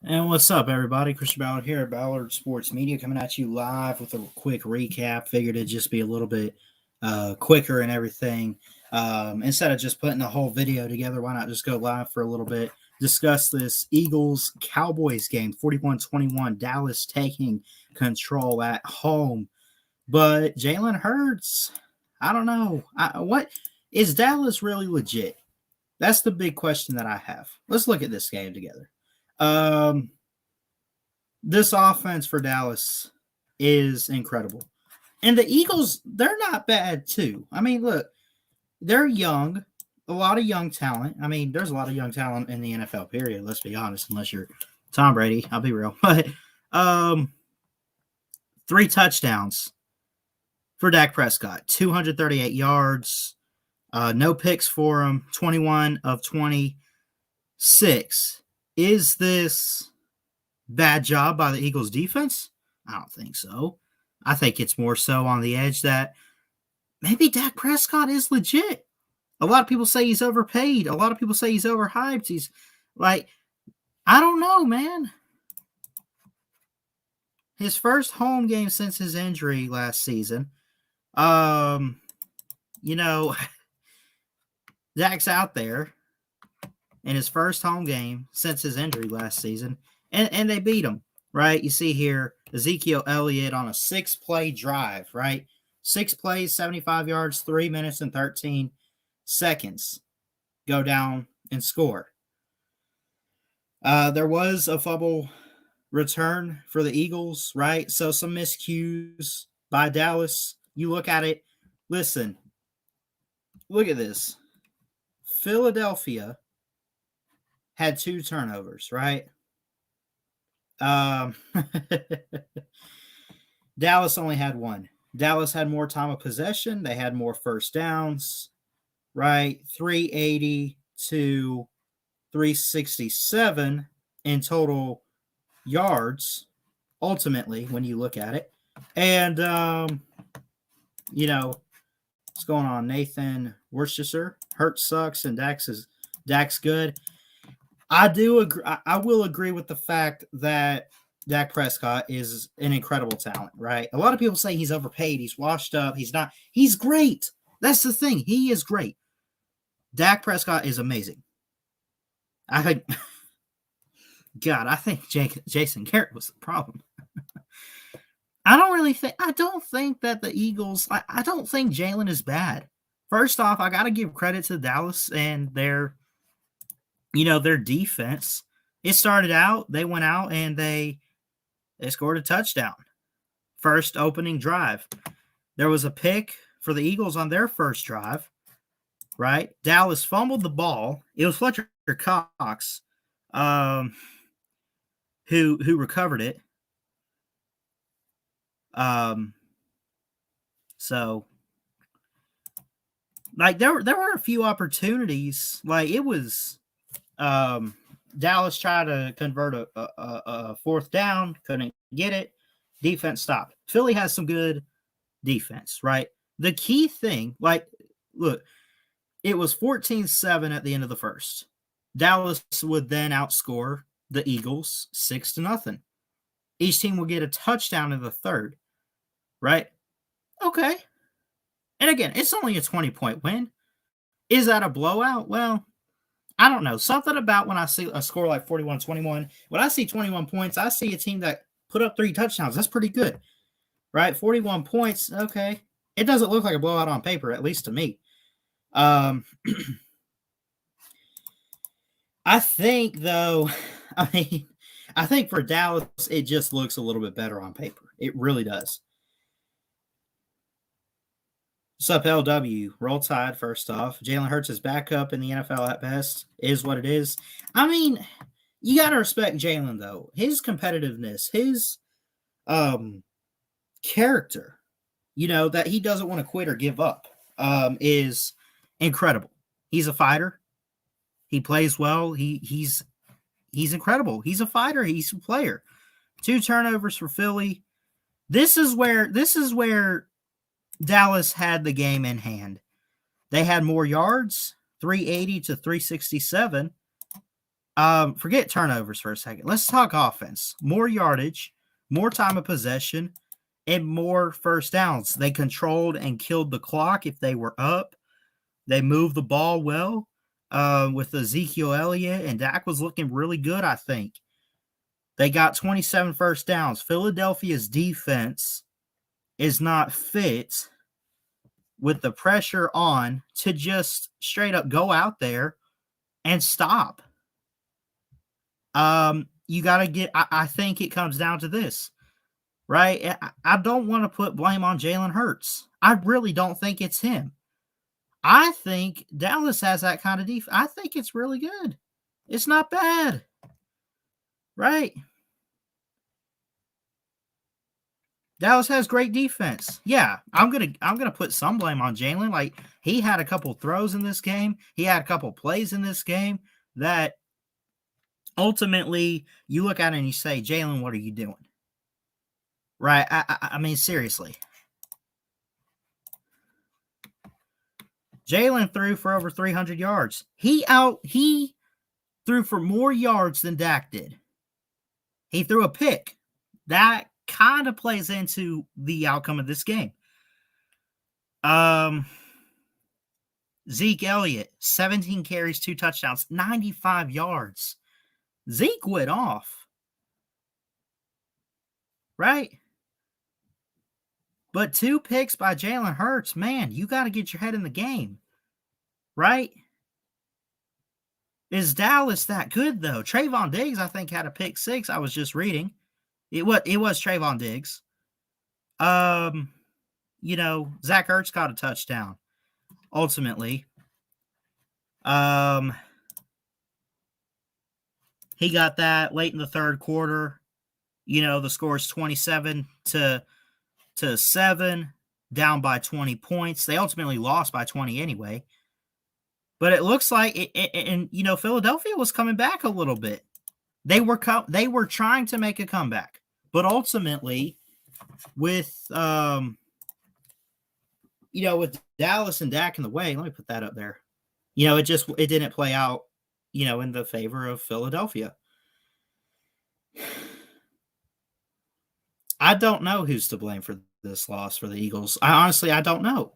And what's up, everybody? Christian Ballard here at Ballard Sports Media, coming at you live with a quick recap. Figured it'd just be a little bit quicker and everything. Instead of just putting the whole video together, why not just go live for a little bit? Discuss this Eagles-Cowboys game, 41-21, Dallas taking control at home. But Jalen Hurts, I don't know. What is Dallas really legit? That's the big question that I have. Let's look at this game together. This offense for Dallas is incredible. And the Eagles, they're not bad too. I mean, look, they're young, a lot of young talent. I mean, there's a lot of young talent in the NFL, period. Let's be honest, unless you're Tom Brady, I'll be real. But 3 touchdowns for Dak Prescott, 238 yards, no picks for him, 21 of 26. Is this bad job by the Eagles defense? I don't think so. I think it's more so on the edge that maybe Dak Prescott is legit. A lot of people say he's overpaid. A lot of people say he's overhyped. He's like, I don't know, man. His first home game since his injury last season. Dak's out there in his first home game since his injury last season, and they beat him, right? You see here, Ezekiel Elliott on a 6-play drive, right? 6 plays, 75 yards, 3 minutes and 13 seconds. Go down and score. There was a fumble return for the Eagles, right? So some miscues by Dallas. You look at it. Listen, look at this. Philadelphia had 2 turnovers, right? Dallas only had 1. Dallas had more time of possession. They had more first downs, right? 380 to 367 in total yards, ultimately, when you look at it. And, what's going on? Nathan Worcester, Hurts sucks and Dak's good. I do agree. I will agree with the fact that Dak Prescott is an incredible talent, right? A lot of people say he's overpaid. He's washed up. He's not. He's great. That's the thing. He is great. Dak Prescott is amazing. I think Jason Garrett was the problem. I don't think that the Eagles, I don't think Jalen is bad. First off, I got to give credit to Dallas and their defense. It started out, they went out and they scored a touchdown. First opening drive. There was a pick for the Eagles on their first drive, right? Dallas fumbled the ball. It was Fletcher Cox who recovered it. So like there were a few opportunities. Like it was Dallas tried to convert a fourth down, couldn't get it. Defense stopped. Philly has some good defense, right? The key thing, like, look, it was 14-7 at the end of the first. Dallas would then outscore the Eagles 6-0. Each team will get a touchdown in the third, right? Okay. And again, it's only a 20-point win. Is that a blowout? Well, I don't know. Something about when I see a score like 41-21, when I see 21 points, I see a team that put up 3 touchdowns. That's pretty good, right? 41 points, okay. It doesn't look like a blowout on paper, at least to me. I think, though, I think for Dallas, it just looks a little bit better on paper. It really does. What's up, LW? Roll Tide, first off. Jalen Hurts is back up in the NFL at best. Is what it is. I mean, you got to respect Jalen, though. His competitiveness, his character, that he doesn't want to quit or give up is incredible. He's a fighter. He plays well. He's incredible. He's a fighter. He's a player. 2 turnovers for Philly. This is where Dallas had the game in hand. They had more yards, 380 to 367. Forget turnovers for a second. Let's talk offense. More yardage, more time of possession, and more first downs. They controlled and killed the clock if they were up. They moved the ball well with Ezekiel Elliott, and Dak was looking really good, I think. They got 27 first downs. Philadelphia's defense is not fit with the pressure on to just straight up go out there and stop. You got to get, I think it comes down to this, right? I don't want to put blame on Jalen Hurts. I really don't think it's him. I think Dallas has that kind of defense. I think it's really good. It's not bad, right? Dallas has great defense. Yeah, I'm gonna put some blame on Jalen. Like, he had a couple throws in this game. He had a couple plays in this game that ultimately you look at it and you say, Jalen, what are you doing? Right? I mean, seriously. Jalen threw for over 300 yards. He threw for more yards than Dak did. He threw a pick. That kind of plays into the outcome of this game. Zeke Elliott, 17 carries, 2 touchdowns, 95 yards. Zeke went off. Right? But 2 picks by Jalen Hurts, man, you got to get your head in the game. Right? Is Dallas that good, though? Trayvon Diggs, I think, had a pick 6. I was just reading. It was Trayvon Diggs. Zach Ertz got a touchdown. Ultimately, he got that late in the third quarter. The score is 27-7, down by 20 points. They ultimately lost by 20 anyway. But it looks like Philadelphia was coming back a little bit. They were trying to make a comeback, but ultimately, with with Dallas and Dak in the way, let me put that up there. It didn't play out, in the favor of Philadelphia. I don't know who's to blame for this loss for the Eagles. I don't know.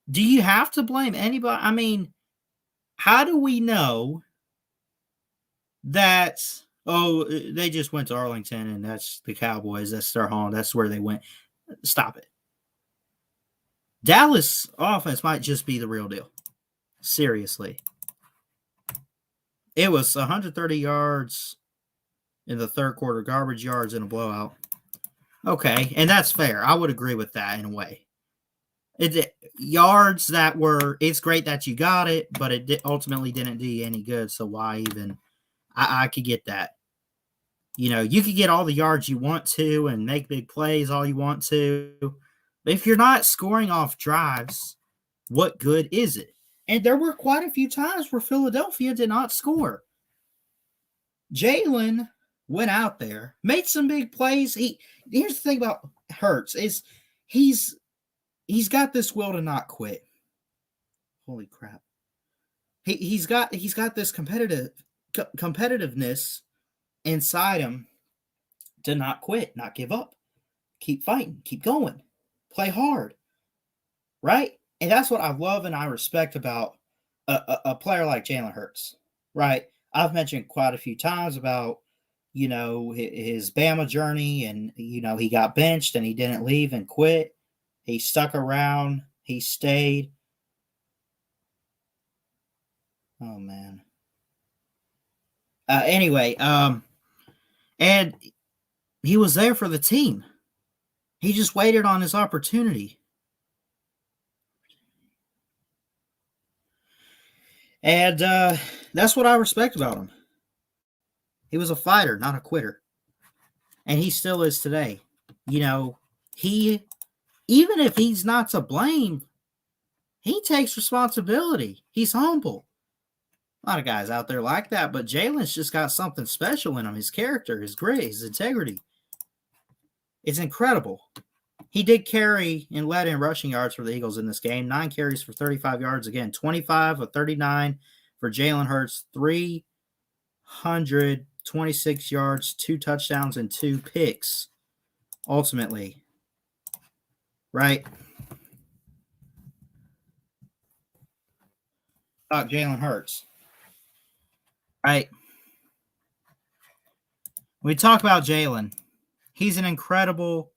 Do you have to blame anybody? I mean, how do we know that, they just went to Arlington and that's the Cowboys, that's their home, that's where they went? Stop it. Dallas offense might just be the real deal. Seriously. It was 130 yards in the third quarter, garbage yards in a blowout. Okay, and that's fair. I would agree with that in a way. Yards that were, it's great that you got it, but it ultimately didn't do you any good, so why even? I could get that. You could get all the yards you want to and make big plays all you want to, but if you're not scoring off drives, what good is it? And there were quite a few times where Philadelphia did not score. Jalen went out there, made some big plays. Here's the thing about Hurts is he's got this will to not quit. Holy crap. He's got this competitiveness inside him to not quit, not give up. Keep fighting, keep going. Play hard. Right? And that's what I love and I respect about a player like Jalen Hurts. Right? I've mentioned quite a few times about his Bama journey, and he got benched and he didn't leave and quit. He stuck around. He stayed. Oh man. Anyway, and he was there for the team. He just waited on his opportunity. And that's what I respect about him. He was a fighter, not a quitter. And he still is today. Even if he's not to blame, he takes responsibility. He's humble. A lot of guys out there like that, but Jalen's just got something special in him. His character, his grit, his integrity. It's incredible. He did carry and led in rushing yards for the Eagles in this game. 9 carries for 35 yards. Again, 25 of 39 for Jalen Hurts. 3 226 yards, 2 touchdowns, and 2 picks. Ultimately, right? About Jalen Hurts, right? When we talk about Jalen, he's an incredible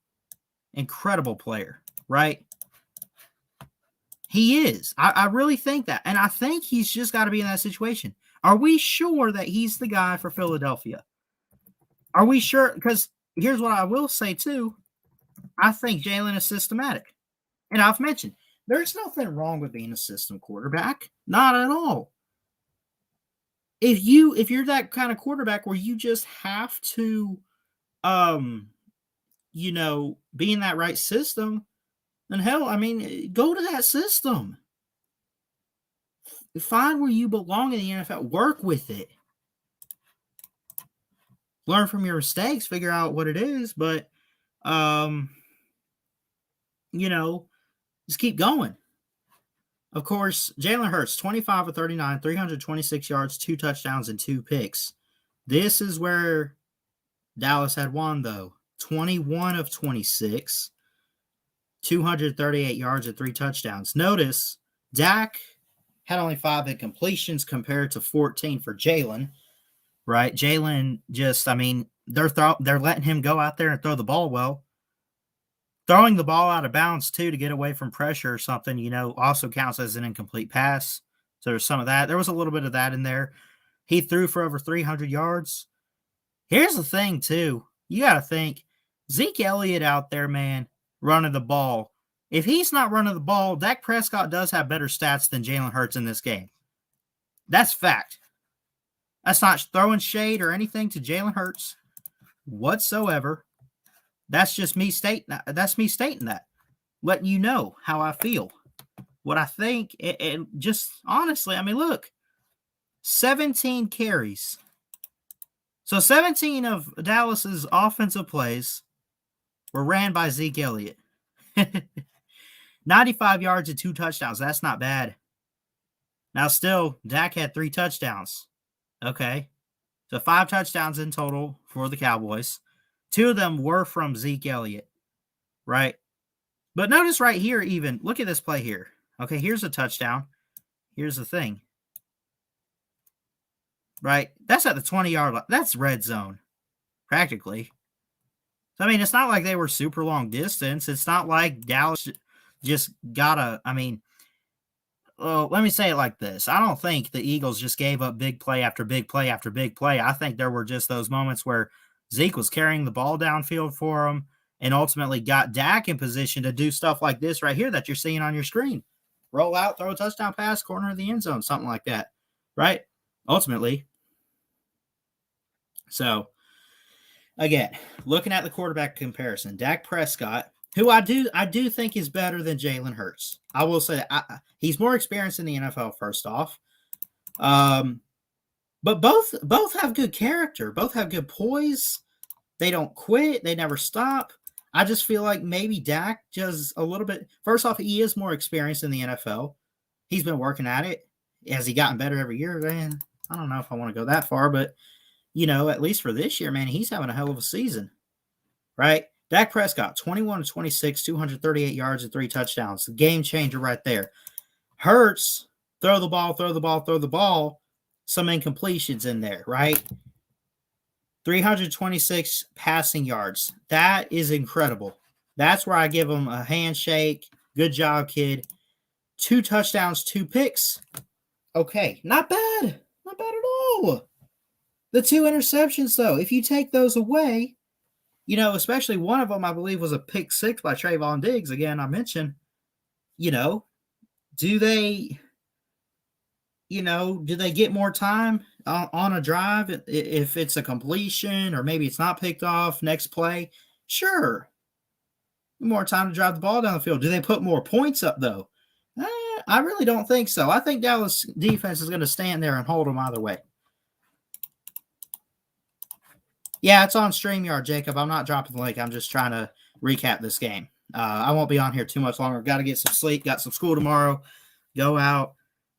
player, right? He is. I really think that. And I think he's just got to be in that situation. Are we sure that he's the guy for Philadelphia? Are we sure? Because here's what I will say, too. I think Jalen is systematic. And I've mentioned, there's nothing wrong with being a system quarterback. Not at all. If you're that kind of quarterback where you just have to be in that right system, then hell, I mean, go to that system. Find where you belong in the NFL. Work with it. Learn from your mistakes. Figure out what it is. But, just keep going. Of course, Jalen Hurts, 25 of 39, 326 yards, 2 touchdowns, and 2 picks. This is where Dallas had won, though. 21 of 26, 238 yards, and 3 touchdowns. Notice, Dak had only 5 incompletions compared to 14 for Jalen, right? Jalen just, I mean, they're letting him go out there and throw the ball well. Throwing the ball out of bounds, too, to get away from pressure or something, also counts as an incomplete pass. So there's some of that. There was a little bit of that in there. He threw for over 300 yards. Here's the thing, too. You got to think, Zeke Elliott out there, man, running the ball. If he's not running the ball, Dak Prescott does have better stats than Jalen Hurts in this game. That's fact. That's not throwing shade or anything to Jalen Hurts whatsoever. That's just me stating that. That's me stating that. Letting you know how I feel. What I think, and just honestly, I mean, look, 17 carries. So 17 of Dallas's offensive plays were ran by Zeke Elliott. 95 yards and 2 touchdowns. That's not bad. Now, still, Dak had 3 touchdowns. Okay. So 5 touchdowns in total for the Cowboys. 2 of them were from Zeke Elliott, right? But notice right here even, look at this play here. Okay, here's a touchdown. Here's the thing. Right? That's at the 20-yard line. That's red zone, practically. So, I mean, it's not like they were super long distance. It's not like Dallas just got let me say it like this. I don't think the Eagles just gave up big play after big play after big play. I think there were just those moments where Zeke was carrying the ball downfield for him and ultimately got Dak in position to do stuff like this right here that you're seeing on your screen. Roll out, throw a touchdown pass, corner of the end zone, something like that, right? Ultimately. So, again, looking at the quarterback comparison, Dak Prescott, who I do think is better than Jalen Hurts. I will say that he's more experienced in the NFL, first off. But both have good character. Both have good poise. They don't quit. They never stop. I just feel like maybe Dak just a little bit. First off, he is more experienced in the NFL. He's been working at it. Has he gotten better every year? Man, I don't know if I want to go that far, but, at least for this year, man, he's having a hell of a season, right? Dak Prescott, 21 to 26, 238 yards and 3 touchdowns. Game changer right there. Hurts, throw the ball. Some incompletions in there, right? 326 passing yards. That is incredible. That's where I give him a handshake. Good job, kid. 2 touchdowns, 2 picks. Okay, not bad. Not bad at all. The 2 interceptions, though, if you take those away, especially one of them, I believe, was a pick 6 by Trayvon Diggs. Again, I mentioned, do they get more time on a drive if it's a completion or maybe it's not picked off next play? Sure. More time to drive the ball down the field. Do they put more points up, though? I really don't think so. I think Dallas defense is going to stand there and hold them either way. Yeah, it's on StreamYard, Jacob. I'm not dropping the link. I'm just trying to recap this game. I won't be on here too much longer. Got to get some sleep. Got some school tomorrow. Go out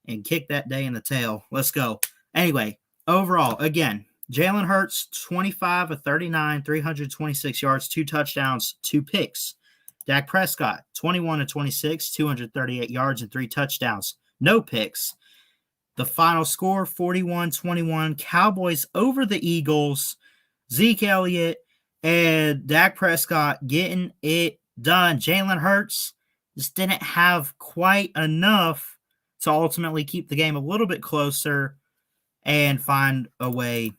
and kick that day in the tail. Let's go. Anyway, overall, again, Jalen Hurts, 25 of 39, 326 yards, 2 touchdowns, 2 picks. Dak Prescott, 21 of 26, 238 yards, and 3 touchdowns, no picks. The final score, 41-21, Cowboys over the Eagles. Zeke Elliott and Dak Prescott getting it done. Jalen Hurts just didn't have quite enough to ultimately keep the game a little bit closer and find a way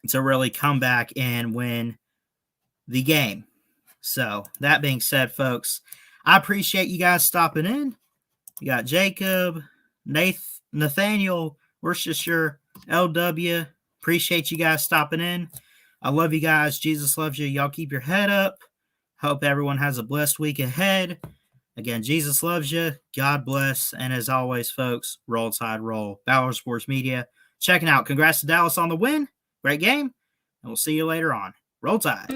to really come back and win the game. So, that being said, folks, I appreciate you guys stopping in. You got Jacob, Nathaniel, Worcestershire, LW. Appreciate you guys stopping in. I love you guys. Jesus loves you. Y'all keep your head up. Hope everyone has a blessed week ahead. Again, Jesus loves you. God bless. And as always, folks, roll tide, roll. Valor Sports Media. Checking out. Congrats to Dallas on the win. Great game. And we'll see you later on. Roll Tide.